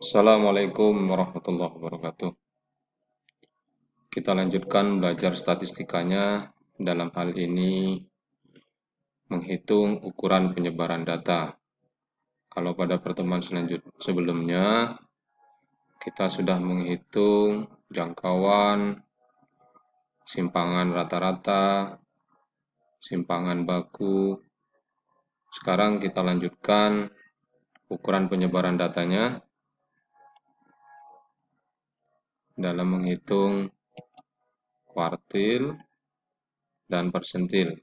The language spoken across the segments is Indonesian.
Assalamualaikum warahmatullahi wabarakatuh. Kita lanjutkan belajar statistikanya. Dalam hal ini menghitung ukuran penyebaran data. Kalau pada pertemuan sebelumnya kita sudah menghitung jangkauan, simpangan rata-rata, simpangan baku. Sekarang kita lanjutkan ukuran penyebaran datanya dalam menghitung kuartil dan persentil.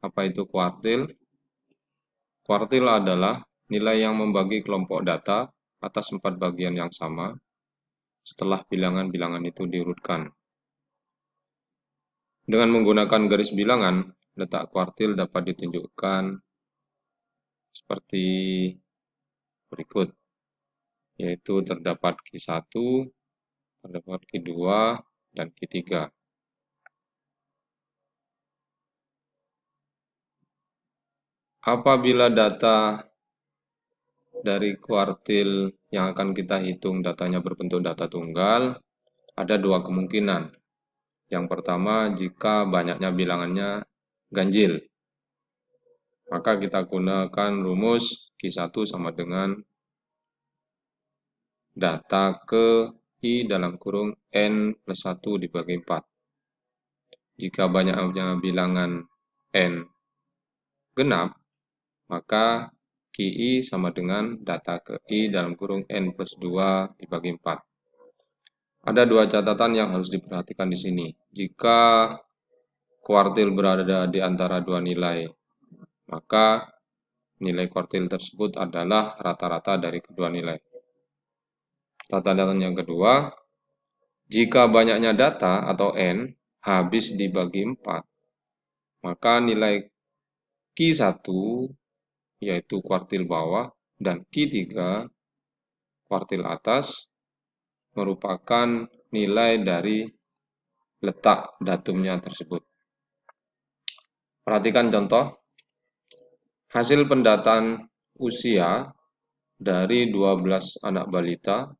Apa itu kuartil? Kuartil adalah nilai yang membagi kelompok data atas 4 bagian yang sama setelah bilangan-bilangan itu diurutkan. Dengan menggunakan garis bilangan, letak kuartil dapat ditunjukkan seperti berikut, yaitu terdapat Q1, terdapat Q2, dan Q3. Apabila data dari kuartil yang akan kita hitung datanya berbentuk data tunggal, ada dua kemungkinan. Yang pertama, jika banyaknya bilangannya ganjil, maka kita gunakan rumus Q1 sama dengan data ke I dalam kurung N plus 1 dibagi 4. Jika banyaknya bilangan N genap, maka QI sama dengan data ke I dalam kurung N plus 2 dibagi 4. Ada dua catatan yang harus diperhatikan di sini. Jika kuartil berada di antara dua nilai, maka nilai kuartil tersebut adalah rata-rata dari kedua nilai. Catatan yang kedua, jika banyaknya data atau N habis dibagi 4, maka nilai Q1 yaitu kuartil bawah dan Q3 kuartil atas merupakan nilai dari letak datumnya tersebut. Perhatikan contoh. Hasil pendataan usia dari 12 anak balita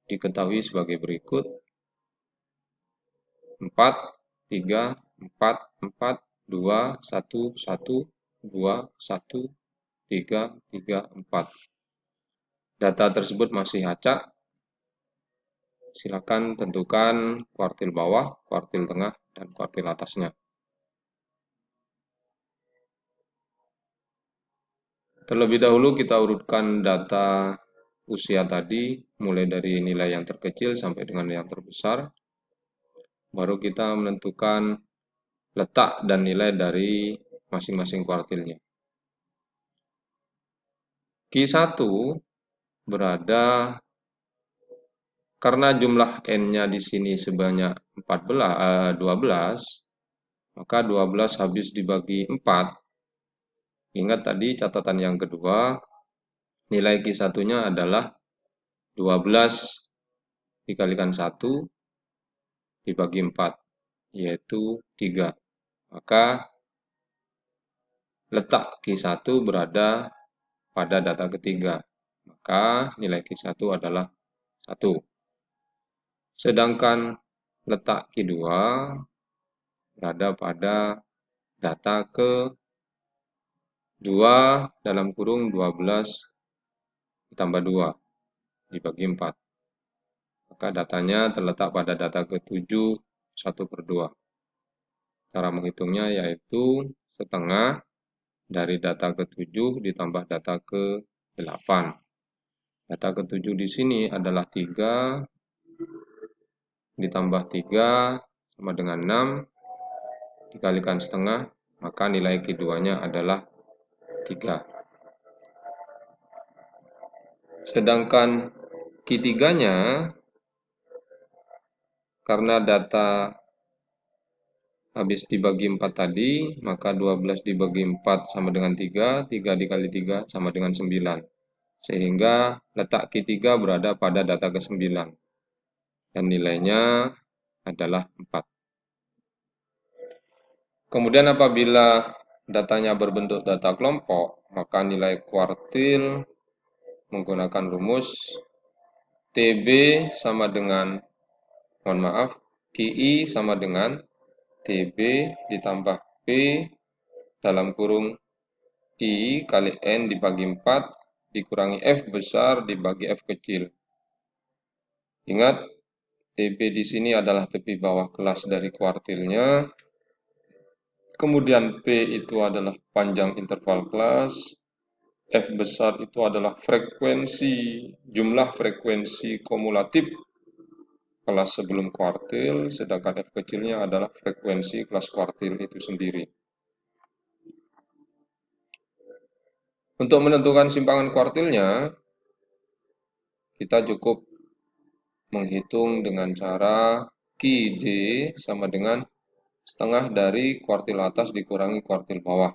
diketahui sebagai berikut. 4, 3, 4, 4, 2, 1, 1, 2, 1, 3, 3, 4. Data tersebut masih acak. Silakan tentukan kuartil bawah, kuartil tengah, dan kuartil atasnya. Terlebih dahulu kita urutkan data usia tadi, mulai dari nilai yang terkecil sampai dengan yang terbesar. Baru kita menentukan letak dan nilai dari masing-masing kuartilnya. Q1 berada, karena jumlah N-nya di sini sebanyak 12, maka 12 habis dibagi 4. Ingat tadi catatan yang kedua, nilai Q1-nya adalah 12 dikalikan 1 dibagi 4, yaitu 3. Maka letak Q1 berada pada data ketiga. Maka nilai Q1 adalah 1. Sedangkan letak Q2 berada pada data ke-2 dalam kurung 12 ditambah 2 dibagi 4. Maka datanya terletak pada data ke-7 1/2. Cara menghitungnya yaitu setengah dari data ke-7 ditambah data ke-8. Data ke-7 di sini adalah 3 ditambah 3 sama dengan 6 dikalikan setengah, maka nilai Q2-nya adalah 3. Sedangkan Q3-nya, karena data habis dibagi 4 tadi, maka 12 dibagi 4 sama dengan 3, 3 dikali 3 sama dengan 9. Sehingga letak Q3 berada pada data ke-9. Dan nilainya adalah 4. Kemudian apabila datanya berbentuk data kelompok, maka nilai kuartil menggunakan rumus TB sama dengan, mohon maaf, QI sama dengan TB ditambah P dalam kurung I kali N dibagi 4 dikurangi F besar dibagi F kecil. Ingat, TB di sini adalah tepi bawah kelas dari kuartilnya. Kemudian P itu adalah panjang interval kelas. F besar itu adalah jumlah frekuensi kumulatif kelas sebelum kuartil, sedangkan F kecilnya adalah frekuensi kelas kuartil itu sendiri. Untuk menentukan simpangan kuartilnya, kita cukup menghitung dengan cara QD sama dengan setengah dari kuartil atas dikurangi kuartil bawah.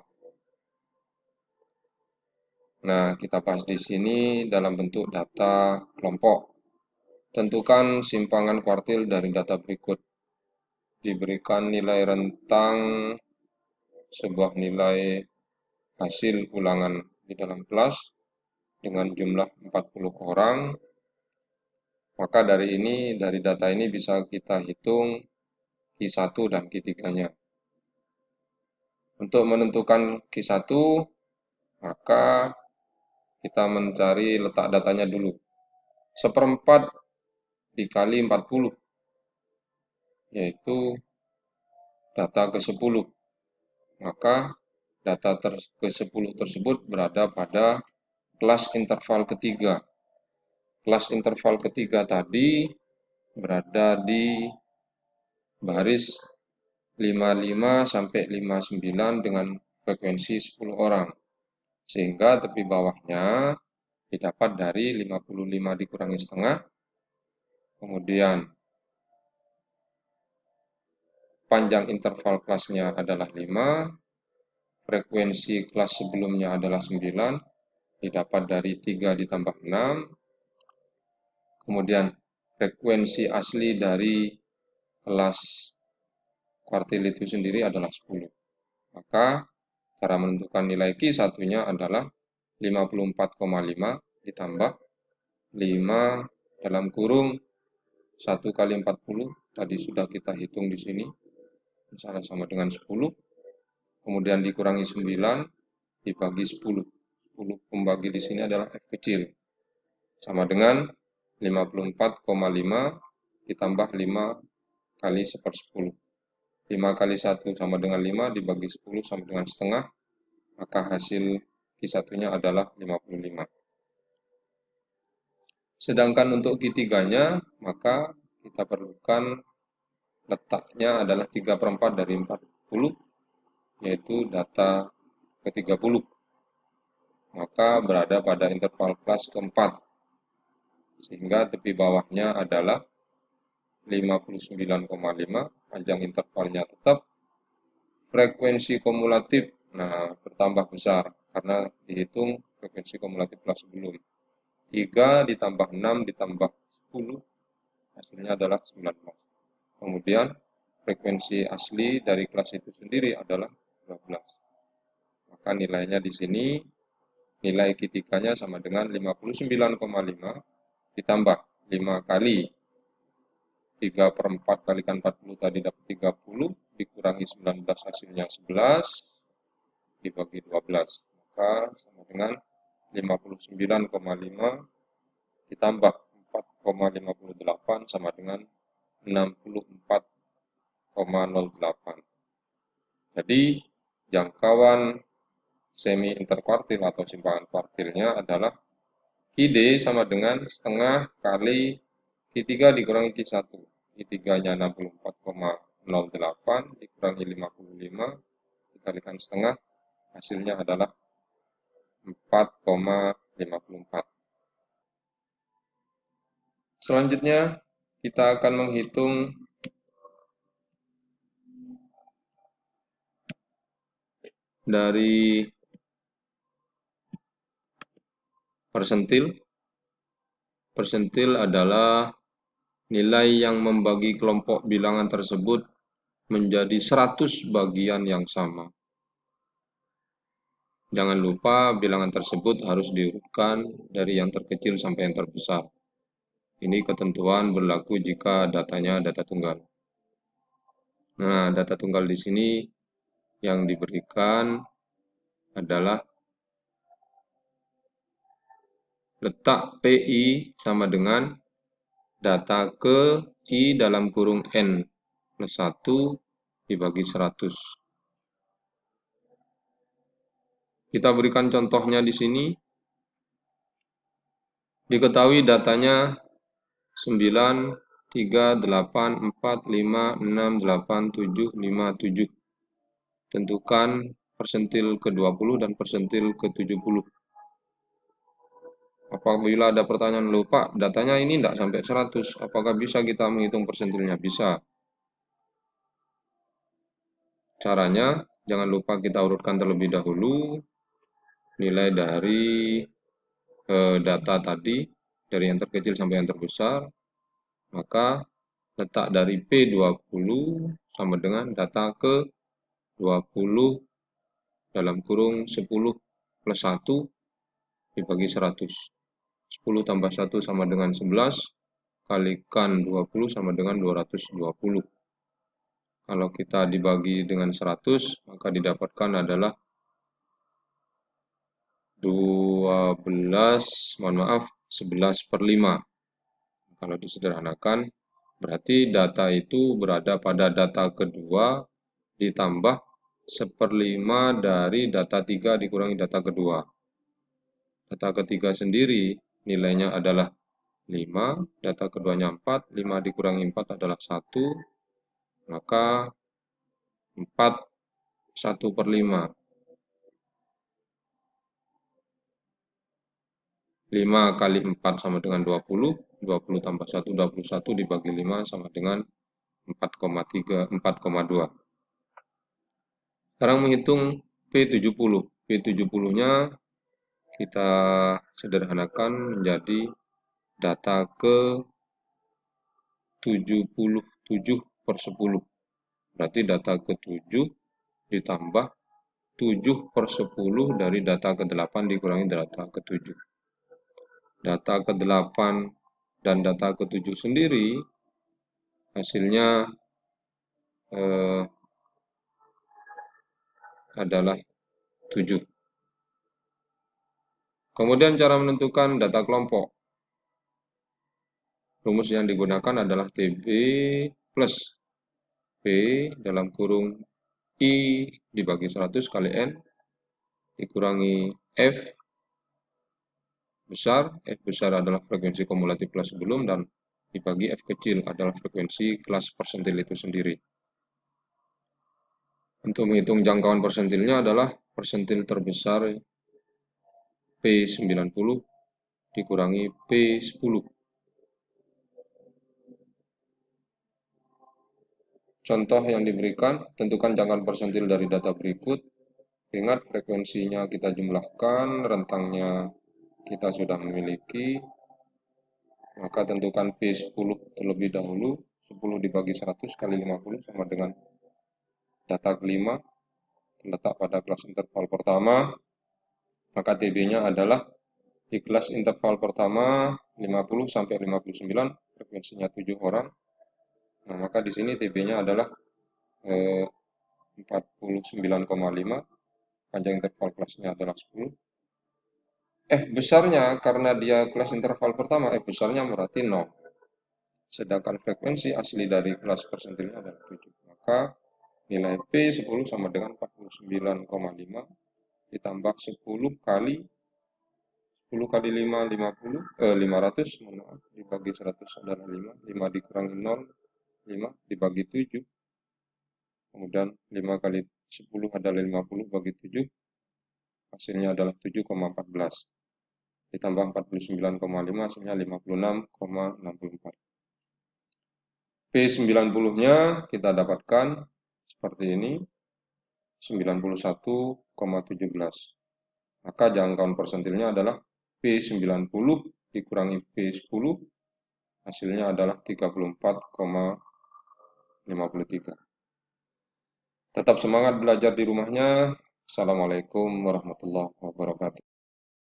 Nah, kita bahas di sini dalam bentuk data kelompok. Tentukan simpangan kuartil dari data berikut. Diberikan nilai rentang sebuah nilai hasil ulangan di dalam kelas dengan jumlah 40 orang. Maka dari data ini bisa kita hitung Q1 dan Q3-nya. Untuk menentukan Q1, maka kita mencari letak datanya dulu. 1/4 dikali 40, yaitu data ke-10. Maka data ke-10 tersebut berada pada kelas interval ketiga. Kelas interval ketiga tadi berada di baris 55 sampai 59 dengan frekuensi 10 orang. Sehingga tepi bawahnya didapat dari 55 dikurangi setengah, kemudian panjang interval kelasnya adalah 5, frekuensi kelas sebelumnya adalah 9, didapat dari 3 ditambah 6, kemudian frekuensi asli dari kelas kuartil itu sendiri adalah 10. Maka cara menentukan nilai Q1-nya adalah 54,5 ditambah 5 dalam kurung 1 kali 40, tadi sudah kita hitung di sini, misalnya sama dengan 10, kemudian dikurangi 9, dibagi 10. 10 pembagi di sini adalah F kecil, sama dengan 54,5 ditambah 5 kali 1/10. 5 kali 1 sama dengan 5, dibagi 10 sama dengan setengah, maka hasil Q1-nya adalah 55. Sedangkan untuk Q3-nya, maka kita perlukan letaknya adalah 3/4 dari 40, yaitu data ke-30. Maka berada pada interval kelas keempat, sehingga tepi bawahnya adalah 59,5, panjang intervalnya tetap, frekuensi kumulatif, nah bertambah besar, karena dihitung frekuensi kumulatif kelas sebelum. 3 ditambah 6 ditambah 10, hasilnya adalah 19. Kemudian frekuensi asli dari kelas itu sendiri adalah 12. Maka nilainya di sini, nilai Q3-nya sama dengan 59,5 ditambah 5 kali 3/4 kalikan 40 tadi dapat 30, dikurangi 19 hasilnya 11, dibagi 12. Maka sama dengan 59,5 ditambah 4,58 sama dengan 64,08. Jadi jangkauan semi interkuartil atau simpangan kuartilnya adalah QD sama dengan setengah kali Q3 dikurangi Q1. Q3-nya 64,08 dikurangi 55 dikalikan setengah, hasilnya adalah 4,54. Selanjutnya, kita akan menghitung dari persentil. Persentil adalah nilai yang membagi kelompok bilangan tersebut menjadi 100 bagian yang sama. Jangan lupa bilangan tersebut harus diurutkan dari yang terkecil sampai yang terbesar. Ini ketentuan berlaku jika datanya data tunggal. Nah, data tunggal di sini yang diberikan adalah letak PI sama dengan data ke I dalam kurung N plus 1 dibagi 100. Kita berikan contohnya di sini. Diketahui datanya 9, 3, 8, 4, 5, 6, 8, 7, 5, 7. Tentukan persentil ke-20 dan persentil ke-70. Apabila ada pertanyaan, loh Pak, datanya ini tidak sampai 100, apakah bisa kita menghitung persentilnya? Bisa. Caranya, jangan lupa kita urutkan terlebih dahulu nilai dari data tadi, dari yang terkecil sampai yang terbesar, maka letak dari P20 sama dengan data ke 20 dalam kurung 10 plus 1 dibagi 100. 10 tambah 1 sama dengan 11, kalikan 20 sama dengan 220. Kalau kita dibagi dengan 100, maka didapatkan adalah 11/5. Kalau disederhanakan, berarti data itu berada pada data kedua ditambah 1/5 dari data 3 dikurangi data kedua. Data ketiga sendiri nilainya adalah 5, data keduanya 4, 5 dikurangi 4 adalah 1, maka 4 1/5. 5 kali 4 sama dengan 20, 20 tambah 1, 21 dibagi 5 sama dengan 4,3, 4,2. Sekarang menghitung P70. P70-nya kita sederhanakan menjadi data ke 77/10. Berarti data ke-7 ditambah 7/10 dari data ke-8 dikurangi data ke-7. Data ke-8 dan data ke-7 sendiri hasilnya adalah 7. Kemudian cara menentukan data kelompok. Rumus yang digunakan adalah TB plus P dalam kurung I dibagi 100 kali N dikurangi F besar. F besar adalah frekuensi kumulatif kelas sebelum dan dibagi F kecil adalah frekuensi kelas persentil itu sendiri. Untuk menghitung jangkauan persentilnya adalah persentil terbesar P90 dikurangi P10. Contoh yang diberikan, tentukan jangkauan persentil dari data berikut. Ingat frekuensinya kita jumlahkan, rentangnya kita sudah memiliki. Maka tentukan P10 terlebih dahulu. 10 dibagi 100 kali 50 sama dengan data kelima terletak pada kelas interval pertama. Maka TB-nya adalah di kelas interval pertama 50 sampai 59, frekuensinya 7 orang. Nah, maka di sini TB-nya adalah 49,5, panjang interval kelasnya adalah 10. Besarnya karena dia kelas interval pertama, besarnya berarti 0. Sedangkan frekuensi asli dari kelas persentilnya adalah 7. Maka nilai P10 sama dengan 49,5 ditambah 10 kali 5, 50, 500, dibagi 100 adalah 5, 5 dikurangi 0, 5 dibagi 7, kemudian 5 kali 10 adalah 50 bagi 7, hasilnya adalah 7,14, ditambah 49,5 hasilnya 56,64. P90-nya kita dapatkan seperti ini, 91,17. Maka jangkauan persentilnya adalah P90 dikurangi P10, hasilnya adalah 34,53. Tetap semangat belajar di rumahnya. Assalamualaikum warahmatullahi wabarakatuh.